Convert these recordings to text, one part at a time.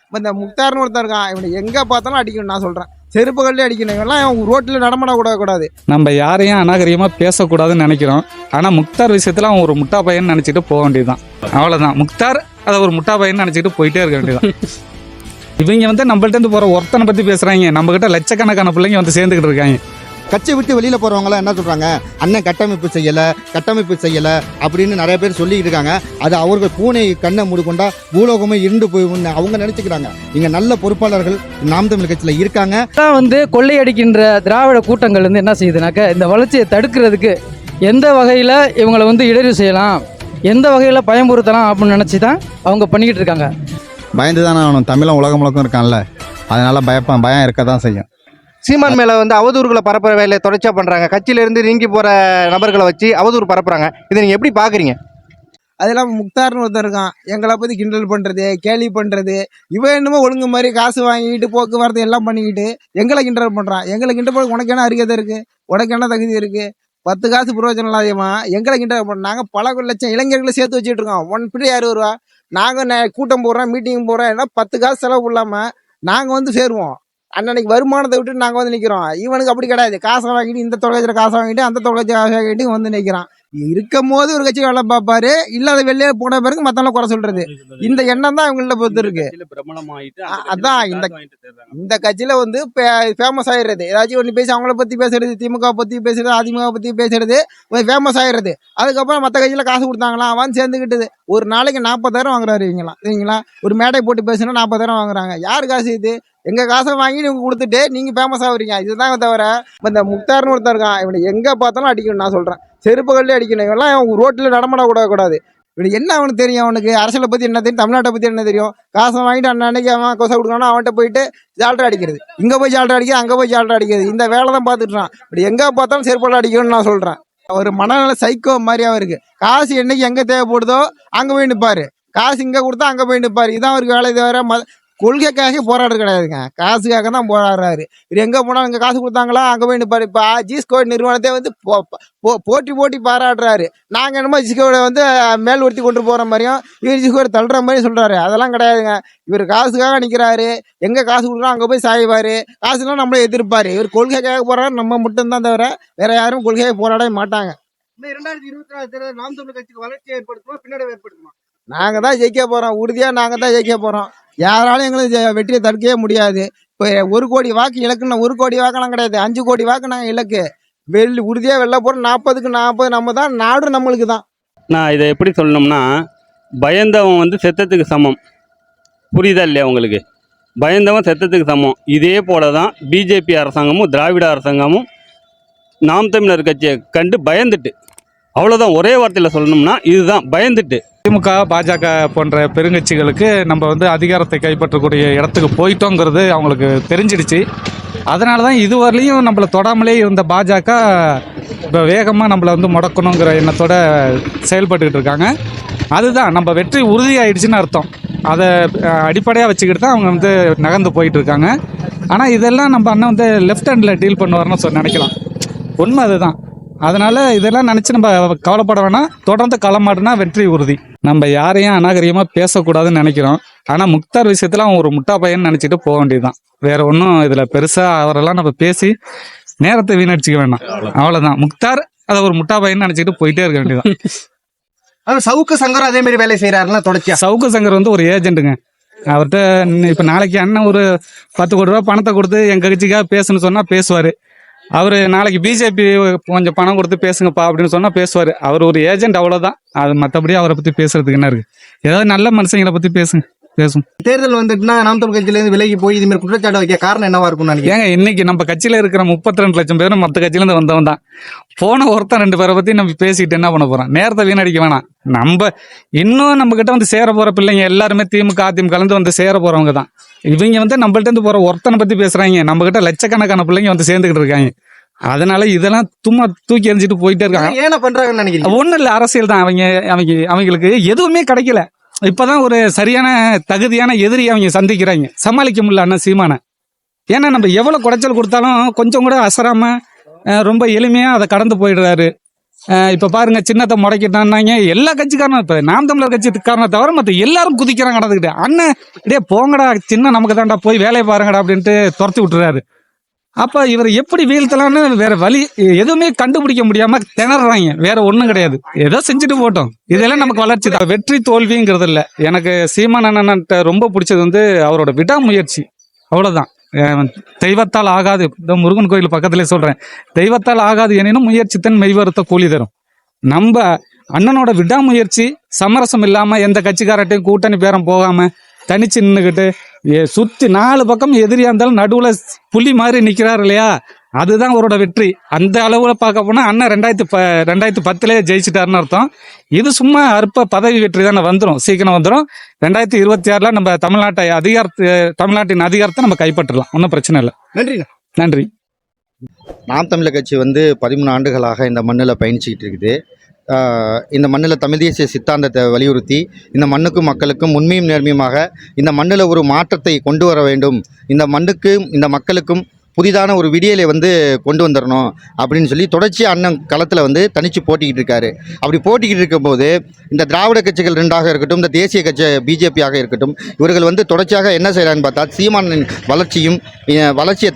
இப்போ இந்த முக்தார்னு ஒருத்தர் இருக்கான், இவனை எங்கே பார்த்தாலும் அடிக்கணும். நான் சொல்கிறேன், செருப்பு கல்லே அடிக்கணும். இவெல்லாம் ரோட்டில் நடமாடக்கூடாது. நம்ம யாரையும் அநாகரிகமாக பேசக்கூடாதுன்னு நினைக்கிறோம். ஆனால் முக்தார் விஷயத்தில் அவன் ஒரு முட்டா பையன் நினச்சிட்டு போக வேண்டியதுதான். அவ்வளோதான். முக்தார் அதை ஒரு முட்டா பையன் நினச்சிட்டு போயிட்டே இருக்க வேண்டியதுதான். இவங்க நம்மள்ட்ட போகிற ஒருத்தனை பற்றி பேசுகிறாங்க. நம்மக்கிட்ட லட்சக்கணக்கான பிள்ளைங்க சேர்ந்துக்கிட்டு இருக்காங்க. கட்சி விட்டு வெளியில் போகிறவங்களாம் என்ன சொல்கிறாங்க, அண்ணன் கட்டமைப்பு செய்யலை அப்படின்னு நிறைய பேர் சொல்லிக்கிட்டு இருக்காங்க. அது அவர்கள் பூனை கண்ணை மூடிக்கொண்டா பூலோகமே இருண்டு போய்னு அவங்க நினச்சிக்கிறாங்க. இங்கே நல்ல பொறுப்பாளர்கள் நாம் தமிழ் கட்சியில் இருக்காங்க. கொள்ளையடிக்கின்ற திராவிட கூட்டங்கள் என்ன செய்யுதுனாக்க, இந்த வளர்ச்சியை தடுக்கிறதுக்கு எந்த வகையில் இவங்களை இடையூறு செய்யலாம், எந்த வகையில் பயமுறுத்தலாம் அப்படின்னு நினச்சி தான் அவங்க பண்ணிக்கிட்டு இருக்காங்க. பயந்து தானே அவனும் தமிழன் உலகம் முழுக்கம் இருக்கான்ல, அதனால பயம் இருக்க தான் செய்யும். சீமான் மேலே அவதூறுகளை பரப்புற வேலையை தொடர்ச்சியாக பண்ணுறாங்க. கட்சியிலேருந்து நீங்கி போகிற நபர்களை வச்சு அவதூறு பரப்புறாங்க. இதை நீங்கள் எப்படி பார்க்குறீங்க? அதெல்லாம் முக்தார்னு ஒருத்தர் இருக்கான், எங்களை பற்றி கிண்டல் பண்ணுறது, கேலி பண்ணுறது. இவன் என்னமோ ஒழுங்கு மாதிரி காசு வாங்கிட்டு போக்குவரத்து எல்லாம் பண்ணிக்கிட்டு எங்களை கிண்டல் பண்ணுறான். எங்களை கிண்டல் பண்ண உனக்கு என்ன அறிக்கை இருக்குது, உனக்கு என்ன தகுதி இருக்குது? 10 காசு பிரயோஜனம் இல்லாதமா எங்களை கிண்டல் பண்ண. நாங்கள் பல லட்சம் இளைஞர்களை சேர்த்து வச்சுட்டு இருக்கோம். ஒன் பிடி 60 ரூபா. நாங்கள் கூட்டம் போடுறோம், மீட்டிங் போடுறோம், ஏன்னா 10 காசு செலவு இல்லாமல் நாங்கள் சேருவோம். அன்னைக்கு வருமானத்தை விட்டு நாங்கள் நிற்கிறோம். இவனுக்கு அப்படி கிடையாது. காசை வாங்கிட்டு இந்த தொலைக்காட்சியில் காசை வாங்கிட்டு அந்த தொலைக்காட்சி காசை வாங்கிட்டு நிற்கிறான். இருக்கும் போது ஒரு கட்சி வேலை பார்ப்பாரு, இல்லாத வெளியே போன பிறகு மற்றவங்கள குறை சொல்றது. இந்த எண்ணம் தான் இவங்கள பொறுத்து இருக்கு. அதான் இந்த கட்சியில ஃபேமஸ் ஆயிடுறது. ஏதாச்சும் ஒன்று பேசி அவங்கள பத்தி பேசுறது, திமுக பத்தி பேசுறது, அதிமுக பத்தி பேசுறது, ஃபேமஸ் ஆயிடுறது. அதுக்கப்புறம் மற்ற கட்சியில காசு கொடுத்தாங்களா அவன் சேர்ந்துக்கிட்டது. ஒரு நாளைக்கு 40,000 வாங்குறாரு இவங்களாம். சரிங்களா? ஒரு மேடை போட்டு பேசுனா 40,000 வாங்குறாங்க. யாரு காசு இது? எங்க காசை வாங்கி நீங்க கொடுத்துட்டு நீங்க ஃபேமஸ் ஆகுறீங்க. இதுதான் தவிர இந்த முக்தார்னு ஒருத்தர் இருக்கான், இவனை எங்க பார்த்தாலும் அடிக்கணும். நான் சொல்றேன், செருப்பு கல்லே அடிக்கணும். இவெல்லாம் ரோட்டில் நடமாடக்கூடாது. இவனுக்கு என்ன அவனுக்கு தெரியும்? அவனுக்கு அரசியலை பத்தி என்ன தெரியும், தமிழ்நாட்டை பத்தி என்ன தெரியும்? காசை வாங்கிட்டு அன்னைக்கு அவன் கொசை கொடுக்கணும், அவன்கிட்ட போயிட்டு ஜால்ரா அடிக்கிறது, இங்க போய் ஜால்ரா அடிக்கிறது, அங்க போய் ஜால்ரா அடிக்கிறது. இந்த வேலை தான் பார்த்துட்டுறான். இப்படி எங்க பார்த்தாலும் செருப்பால் அடிக்கணும்னு நான் சொல்றேன். ஒரு மனநல சைக்கோ மாதிரியாவும் இருக்கு. காசு என்னைக்கு எங்க தேவைப்படுதோ அங்க போய் நிற்பாரு. காசு இங்க கொடுத்தா அங்க போய் நிற்பாரு. இதான் அவருக்கு வேலை. தவிர கொள்கைக்காக போராடுறது கிடையாதுங்க, காசுக்காக தான் போராடுறாரு. இது எங்கே போனாலும் இங்கே காசு கொடுத்தாங்களா அங்கே போய் நிற்பாரு. இப்போ ஜிஸ்கோட் நிறுவனத்தை போட்டி பாராடுறாரு. நாங்கள் என்னமோ ஜிஸ்கோட மேல் உறுத்தி கொண்டு போகிற மாதிரியும் இவர் ஜிஸ்கோட தள்ளுற மாதிரி சொல்கிறாரு. அதெல்லாம் கிடையாதுங்க. இவர் காசுக்காக நிற்கிறாரு. எங்கே காசு கொடுக்குறோம் அங்கே போய் சாய்வார். காசுலாம் நம்மளே எதிர்ப்பார். இவர் கொள்கைக்காக போராடுற நம்ம மட்டும்தான் தவிர வேற யாரும் கொள்கையாக போராடவே மாட்டாங்க. 2024 தேர்தல் நாம் தமிழ் கட்சிக்கு வளர்ச்சி ஏற்படுத்துமா, பின்னடைவு ஏற்படுத்துமா? நாங்கள் தான் ஜெயிக்க போகிறோம். உறுதியாக நாங்கள் தான் ஜெயிக்க போகிறோம். யாராலும் எங்களுக்கு வெற்றியை தடுக்கவே முடியாது. இப்போ 1 கோடி வாக்கு இலக்குன்னு 1 கோடி வாக்கெல்லாம் கிடையாது, 5 கோடி வாக்கு நாங்கள் இலக்கு. உறுதியாக வெளில போகிறோம். 40க்கு 40 நம்ம தான். நாடு நம்மளுக்கு தான். நான் இதை எப்படி சொல்லணும்னா, பயந்தவன் செத்தத்துக்கு சமம். புரியுதா இல்லையா உங்களுக்கு? பயந்தவன் செத்தத்துக்கு சமம். இதே போல தான் பிஜேபி அரசாங்கமும் திராவிட அரசாங்கமும் நாம் தமிழர் கட்சியை கண்டு பயந்துட்டு, அவ்வளோதான். ஒரே வார்த்தையில் சொல்லணும்னா இதுதான், பயந்துட்டு. திமுக பாஜக போன்ற பெருங்கட்சிகளுக்கு நம்ம அதிகாரத்தை கைப்பற்றக்கூடிய இடத்துக்கு போயிட்டோங்கிறது அவங்களுக்கு தெரிஞ்சிடுச்சு. அதனால தான் இதுவரையிலையும் நம்மளை தொடாமலே இருந்த பாஜக இப்போ வேகமாக நம்மளை முடக்கணுங்கிற எண்ணத்தோட செயல்பட்டுக்கிட்டு இருக்காங்க. அதுதான் நம்ம வெற்றி உறுதியாயிடுச்சுன்னு அர்த்தம். அதை அடிப்படையாக வச்சுக்கிட்டு தான் அவங்க நகர்ந்து போயிட்டு இருக்காங்க. ஆனால் இதெல்லாம் நம்ம அண்ணன் லெஃப்ட் ஹேண்டில் டீல் பண்ணுவார்னு நினைக்கலாம். உண்மை அதுதான். அதனால இதெல்லாம் நினச்சி நம்ம கவலைப்பட வேணாம். தொடர்ந்து களமாடுனா வெற்றி உறுதி. நம்ம யாரையும் அநாகரிகமாக பேசக்கூடாதுன்னு நினைக்கிறோம். ஆனால் முக்தார் விஷயத்தில் அவன் ஒரு முட்டா பையன் நினச்சிட்டு போக வேண்டியதுதான். வேற ஒன்றும் இதில் பெருசாக அவரெல்லாம் நம்ம பேசி நேரத்தை வீணடிச்சிக்க வேண்டாம். அவ்வளோதான். முக்தார் அதை ஒரு முட்டா பையன் நினச்சிட்டு போயிட்டே இருக்க வேண்டியதான். அது சவுக்கு சங்கர் அதே மாதிரி வேலை செய்கிறாருன்னா தொடர்ச்சியா. சவுக்கு சங்கர் ஒரு ஏஜென்ட்டுங்க. அவர்கிட்ட இப்போ நாளைக்கு அண்ணன் ஒரு 10 கோடி ரூபா பணத்தை கொடுத்து எங்கள் கட்சிக்காக பேசணும்னு சொன்னால் பேசுவார். அவர் நாளைக்கு பிஜேபி கொஞ்சம் பணம் கொடுத்து பேசுங்கப்பா அப்படின்னு சொன்னால் பேசுவார். அவர் ஒரு ஏஜென்ட், அவ்வளோதான். அது மற்றபடி அவரை பற்றி பேசுறதுக்கு என்ன இருக்குது? ஏதாவது நல்ல மனுஷங்களை பற்றி பேசும். தேர்தல் நாம் தமிழ் கட்சியிலேருந்து விலகி போய் இதுமாதிரி குற்றச்சாட்டு வைக்க காரணம் என்னவா இருக்கும் நினைக்கிறேன்? ஏங்க, இன்னைக்கு நம்ம கட்சியில் இருக்கிற 32 லட்சம் பேரும் மற்ற கட்சியிலேருந்து வந்தவன் தான். போன ஒருத்தன் 2 பேரை பற்றி நம்ம பேசிக்கிட்டு என்ன பண்ண போகிறோம்? நேரத்தை வீணடிக்க வேணாம். நம்ம இன்னும் நம்ம கிட்ட சேர போகிற பிள்ளைங்க எல்லாருமே திமுக அதிமுக கலந்து சேர போகிறவங்க தான். இவங்க நம்மள்ட்ட போகிற ஒருத்தனை பற்றி பேசுகிறாங்க. நம்ம கிட்ட லட்சக்கணக்கான பிள்ளைங்க சேர்ந்துக்கிட்டு இருக்காங்க. அதனால இதெல்லாம் சும்மா தூக்கி எறிஞ்சிட்டு போயிட்டே இருக்காங்க. ஏன்னா பண்றாங்கன்னு நினைக்கிறீங்க? ஒன்றும் இல்லை, அரசியல் தான். அவங்களுக்கு எதுவுமே கிடைக்கல. இப்பதான் ஒரு சரியான தகுதியான எதிரி அவங்க சந்திக்கிறாங்க. சமாளிக்க முடியல அண்ணன் சீமானை. ஏன்னா நம்ம எவ்வளவு குடைச்சல் கொடுத்தாலும் கொஞ்சம் கூட அசராம ரொம்ப எளிமையா அதை கடந்து போயிடுறாரு. இப்போ பாருங்க சின்னத்தை முடக்கிட்டான்னாங்க எல்லா கட்சிக்காரனும் இப்போ நாம் தமிழர் கட்சிக்காரனை தவிர மற்ற எல்லாரும் குதிக்கிறாங்க நடந்துக்கிட்டு. அண்ணன் டே போங்கடா சின்ன நமக்கு தாண்டா போய் வேலையை பாருங்கடா அப்படின்ட்டு துரத்தி விட்டுறாரு. அப்போ இவர் எப்படி வீழ்த்தலான்னு வேற வழி எதுவுமே கண்டுபிடிக்க முடியாம திணறாங்க. வேற ஒன்றும் கிடையாது, ஏதோ செஞ்சுட்டு போட்டோம். இதெல்லாம் நமக்கு வளர்ச்சி தான். வெற்றி தோல்விங்கிறது இல்லை. எனக்கு சீமான் அண்ணன்ட்ட ரொம்ப பிடிச்சது வந்து அவரோட விடாமுயற்சி, அவ்வளோதான். தெய்வத்தால் ஆகாது, இந்த முருகன் கோயில் பக்கத்திலே சொல்றேன், தெய்வத்தால் ஆகாது எனினும் முயற்சித்தன் மெய்வருத்த கூலி தரும். நம்ம அண்ணனோட விடாமுயற்சி, சமரசம் இல்லாம எந்த கட்சிக்காரட்டையும் கூட்டணி பேரம் போகாம தனிச்சு நின்றுக்கிட்டு சுத்தி 4 பக்கம் எதிரியா இருந்தாலும் நடுவுல புலி மாதிரி நிக்கிறாரு இல்லையா, அதுதான் அவரோட வெற்றி. அந்த அளவுல பார்க்க போனா அண்ணன் 2010 ஜெயிச்சிட்டாருன்னு அர்த்தம். இது சும்மா அற்ப பதவி வெற்றி தானே, வந்துடும், சீக்கிரம் வந்துடும். 2026 நம்ம தமிழ்நாட்டின் அதிகாரத்தை நம்ம கைப்பற்றலாம், ஒன்றும் பிரச்சனை இல்லை. நன்றி. நாம் தமிழர் கட்சி வந்து 13 ஆண்டுகளாக இந்த மண்ணில் பயணிச்சுக்கிட்டு இருக்குது. இந்த மண்ணில் தமிழ் தேசிய சித்தாந்தத்தை வலியுறுத்தி இந்த மண்ணுக்கும் மக்களுக்கும் உண்மையும் நேர்மையுமாக இந்த மண்ணில் ஒரு மாற்றத்தை கொண்டு வர வேண்டும், இந்த மண்ணுக்கும் இந்த மக்களுக்கும் புதிதான ஒரு விடியலை வந்து கொண்டு வந்துடணும் அப்படின்னு சொல்லி தொடர்ச்சியாக அண்ணன் களத்தில் வந்து தனித்து போட்டிக்கிட்டு இருக்காரு. அப்படி போட்டிக்கிட்டு இருக்கும்போது இந்த திராவிட கட்சிகள் 2ஆக இருக்கட்டும், இந்த தேசிய கட்சி பிஜேபியாக இருக்கட்டும், இவர்கள் வந்து தொடர்ச்சியாக என்ன செய்கிறான்னு பார்த்தா சீமானின் வளர்ச்சியை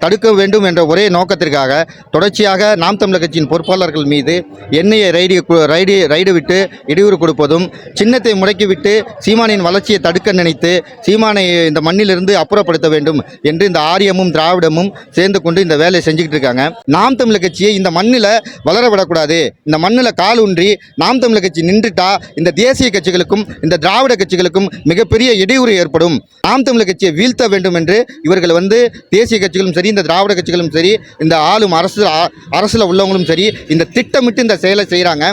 தடுக்க வேண்டும் என்ற ஒரே நோக்கத்திற்காக தொடர்ச்சியாக நாம் தமிழர் கட்சியின் பொறுப்பாளர்கள் மீது எண்ணெயை ரைடு விட்டு இடையூறு கொடுப்பதும், சின்னத்தை முடக்கிவிட்டு சீமானின் வளர்ச்சியை தடுக்க நினைத்து சீமானை இந்த மண்ணிலிருந்து அப்புறப்படுத்த வேண்டும் என்று இந்த ஆரியமும் திராவிடமும் சேர்ந்து கொண்டு இந்த வேலையை செஞ்சுக்கிட்டு இருக்காங்க. நாம் தமிழர் கட்சியை இந்த மண்ணில் வளர விடக்கூடாது, இந்த மண்ணில் கால் ஊன்றி நாம் தமிழர் கட்சி நின்றுட்டா இந்த தேசிய கட்சிகளுக்கும் இந்த திராவிட கட்சிகளுக்கும் மிகப்பெரிய இடையூறு ஏற்படும். நாம் தமிழர் கட்சியை வீழ்த்த வேண்டும் என்று இவர்கள் வந்து தேசிய கட்சிகளும் சரி, இந்த திராவிட கட்சிகளும் சரி, இந்த ஆளும் அரசுல உள்ளவங்களும் சரி, இந்த திட்டமிட்டு இந்த செயலை செய்கிறாங்க.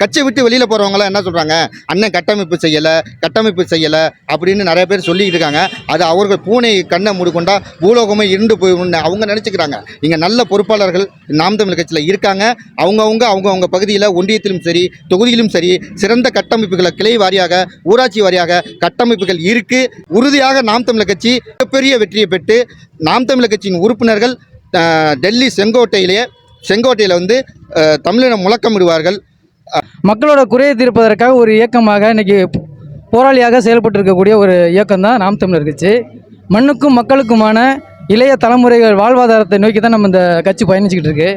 கட்சியை விட்டு வெளியில் போகிறவங்களாம் என்ன சொல்கிறாங்க, அண்ணன் கட்டமைப்பு செய்யலை அப்படின்னு நிறைய பேர் சொல்லிக்கிட்டு இருக்காங்க. அது அவர்கள் பூனை கண்ணை மூடிக்கொண்டா பூலோகமே இருண்டு போய் அவங்க நினச்சிக்கிறாங்க. இங்கே நல்ல பொறுப்பாளர்கள் நாம் தமிழர் கட்சியில் இருக்காங்க. அவங்கவுங்க பகுதியில் ஒன்றியத்திலும் சரி, தொகுதியிலும் சரி, சிறந்த கட்டமைப்புகளை கிளை வாரியாக, ஊராட்சி வாரியாக கட்டமைப்புகள் இருக்கு. உறுதியாக நாம் தமிழர் கட்சி மிகப்பெரிய வெற்றியை பெற்று நாம் தமிழர் கட்சியின் உறுப்பினர்கள் டெல்லி செங்கோட்டையில் வந்து தமிழினம் முழக்கமிடுவார்கள். மக்களோட குறையை தீர்ப்பதற்காக ஒரு இயக்கமாக இன்னைக்கு போராளியாக செயல்பட்டு இருக்கக்கூடிய ஒரு இயக்கம் தான் நாம் தமிழர் கட்சி. மண்ணுக்கும் மக்களுக்குமான இளைய தலைமுறைகள் வாழ்வாதாரத்தை நோக்கி தான் நம்ம இந்த கட்சி பயணிச்சுக்கிட்டு இருக்கு.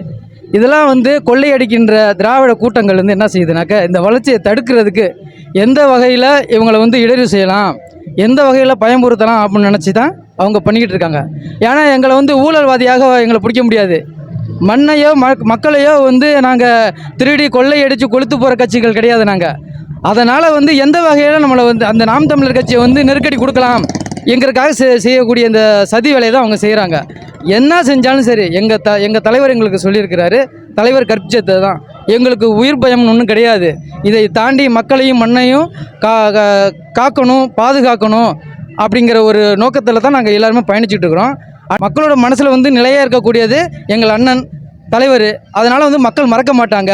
இதெல்லாம் வந்து கொள்ளையடிக்கின்ற திராவிட கூட்டங்கள் வந்து என்ன செய்யுதுனாக்க, இந்த வளர்ச்சியை தடுக்கிறதுக்கு எந்த வகையில் இவங்களை வந்து இடையூறு செய்யலாம், எந்த வகையில் பயமுறுத்தலாம் அப்படின்னு நினச்சி தான் அவங்க பண்ணிக்கிட்டு இருக்காங்க. ஏன்னா எங்களை வந்து ஊழல்வாதியாக எங்களை பிடிக்க முடியாது. மண்ணையோ மக்களையோ வந்து நாங்கள் திருடி கொள்ளையடித்து கொளுத்து போகிற கட்சிகள் கிடையாது நாங்கள். அதனால் வந்து எந்த வகையில் நம்மளை வந்து அந்த நாம் தமிழர் கட்சியை வந்து நெருக்கடி கொடுக்கலாம் எங்களுக்காக செய்யக்கூடிய இந்த சதி வேலையை தான் அவங்க செய்கிறாங்க. என்ன செஞ்சாலும் சரி, எங்கள் தலைவர் எங்களுக்கு சொல்லியிருக்கிறாரு, தலைவர் கற்பிச்சது தான், எங்களுக்கு உயிர் பயம்னு ஒன்றும் கிடையாது. இதை தாண்டி மக்களையும் மண்ணையும் காக்கணும், பாதுகாக்கணும் அப்படிங்கிற ஒரு நோக்கத்தில் தான் நாங்கள் எல்லாருமே பயணிச்சுட்டு இருக்கிறோம். மக்களோட மனசில் வந்து நிலையாக இருக்கக்கூடியது எங்கள் அண்ணன் தலைவர். அதனால் வந்து மக்கள் மறக்க மாட்டாங்க.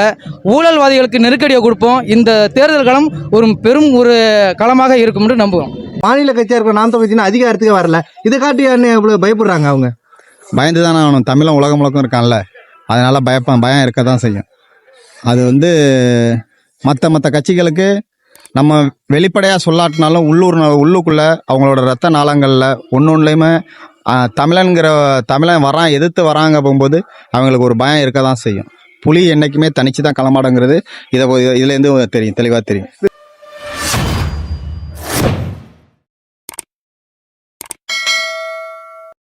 ஊழல்வாதிகளுக்கு நெருக்கடியை கொடுப்போம். இந்த தேர்தல் களம் ஒரு பெரும் ஒரு களமாக இருக்கும்னு நம்புவோம். மாநில கட்சியாக இருக்கிற நாம் தமிழ் கட்சி அதிகாரத்துக்கு வரல, இதை காட்டி என்ன இவ்வளோ பயப்படுறாங்க? அவங்க பயந்து தானே ஆகணும். தமிழும் உலகம் முழக்கம் இருக்கான்ல, அதனால பயம் இருக்க தான் செய்யும். அது வந்து மற்ற கட்சிகளுக்கு நம்ம வெளிப்படையாக சொல்லாட்டினாலும் உள்ளுக்குள்ளே அவங்களோட ரத்த நாளங்களில் ஒன்றுலையுமே தமிழன் எதிர்த்து வராங்க போகும்போது அவங்களுக்கு ஒரு பயம் இருக்க தான் செய்யும். புலி என்றைக்குமே தனிச்சு தான் களமாடுங்கிறது இதுலேருந்து தெளிவாக தெரியும்.